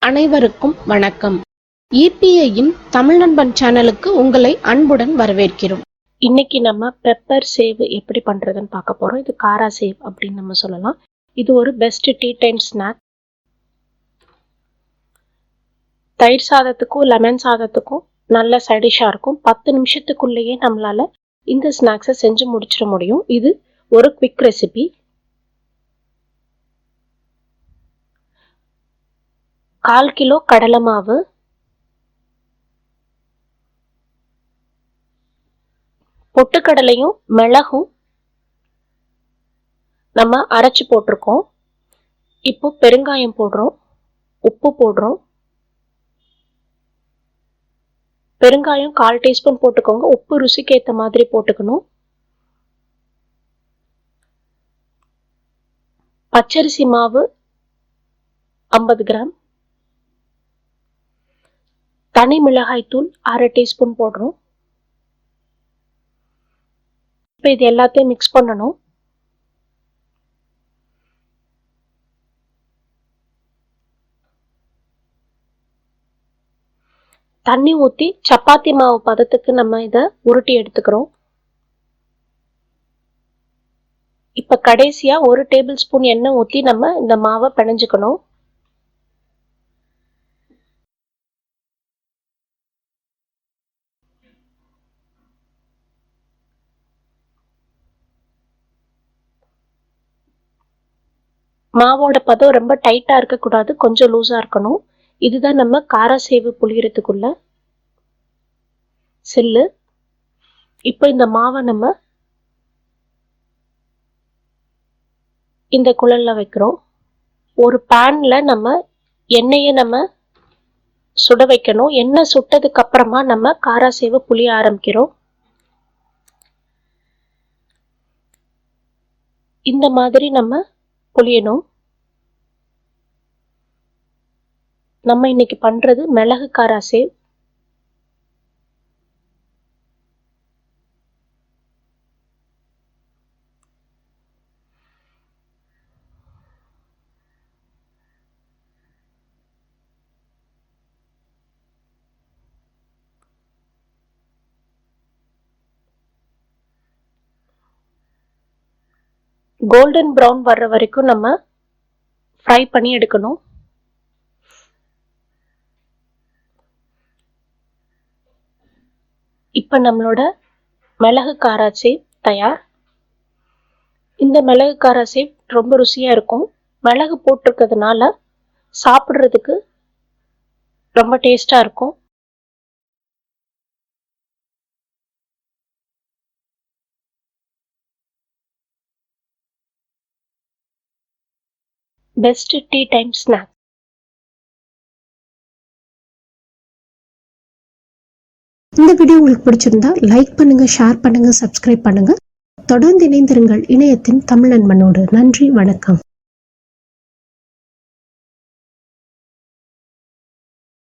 அனைவருக்கும் வணக்கம். EPIயின் தமிழ் நண்பன் சேனலுக்கு உங்களை அன்புடன் வரவேற்கிறோம். இன்னைக்கு நம்ம பெப்பர் சேவ் எப்படி பண்றதுன்னு பார்க்க போறோம். இது காரா சேவ் அப்படின்னு நம்ம சொல்லலாம். இது ஒரு பெஸ்ட் டீ டைம் ஸ்நாக். தயிர் சாதத்துக்கும் லெமன் சாதத்துக்கும் நல்ல சைடிஷா இருக்கும். 10 நிமிஷத்துக்குள்ளேயே நம்மளால இந்த ஸ்நாக்ஸை செஞ்சு முடிச்சிட முடியும். இது ஒரு குவிக் ரெசிபி. 1/4 கிலோ கடலை மாவு, பொட்டுக்கடலையும் மிளகும் நம்ம அரைச்சு போட்டிருக்கோம். இப்போ பெருங்காயம் போடுறோம், உப்பு போடுறோம். பெருங்காயம் 1/4 டீஸ்பூன் போட்டுக்கோங்க. உப்பு ருசிக்கு ஏற்ற மாதிரி போட்டுக்கணும். பச்சரிசி மாவு 50 கிராம், தனி மிளகாய் தூள் 1/2 டீஸ்பூன் போடுறோம். இப்போ இது எல்லாத்தையும் மிக்ஸ் பண்ணணும். தண்ணி ஊற்றி சப்பாத்தி மாவு பதத்துக்கு நம்ம இதை உருட்டி எடுத்துக்கிறோம். இப்போ கடைசியா 1 டேபிள் ஸ்பூன் எண்ணெய் ஊற்றி நம்ம இந்த மாவை பிணைஞ்சுக்கணும். மாவோட பதம் ரொம்ப டைட்டா இருக்கக்கூடாது, கொஞ்சம் லூஸா இருக்கணும். இதுதான் நம்ம காரா சேவு புளியறதுக்குள்ள சில்லு. இப்போ இந்த மாவை நம்ம இந்த குழல்ல வைக்கிறோம். ஒரு பேன்ல நம்ம எண்ணெயை நம்ம சுட வைக்கணும். எண்ணெய் சுட்டதுக்கு அப்புறமா நம்ம காரா சேவு புளிய ஆரம்பிக்கிறோம். இந்த மாதிரி நம்ம புளியணும். நம்ம இன்னைக்கு பண்றது மிளகு காரா சேவ். கோல்டன் ப்ரௌன் வர்ற வரைக்கும் நம்ம ஃப்ரை பண்ணி எடுக்கணும். இப்போ நம்மளோட மிளகு காரா சேவ் தயார். இந்த மிளகு காரா சேவ் ரொம்ப ருசியா இருக்கும். மிளகு போட்டிருக்கிறதுனால சாப்பிட்றதுக்கு ரொம்ப டேஸ்டா இருக்கும். Best tea time snack. இந்த வீடியோ உங்களுக்கு பிடிச்சிருந்தா லைக் பண்ணுங்க, ஷேர் பண்ணுங்க, சப்ஸ்கிரைப் பண்ணுங்க. தொடர்ந்து இணைந்திருங்கள் இணையத்தின் தமிழ் நண்பனோடு. நன்றி, வணக்கம்.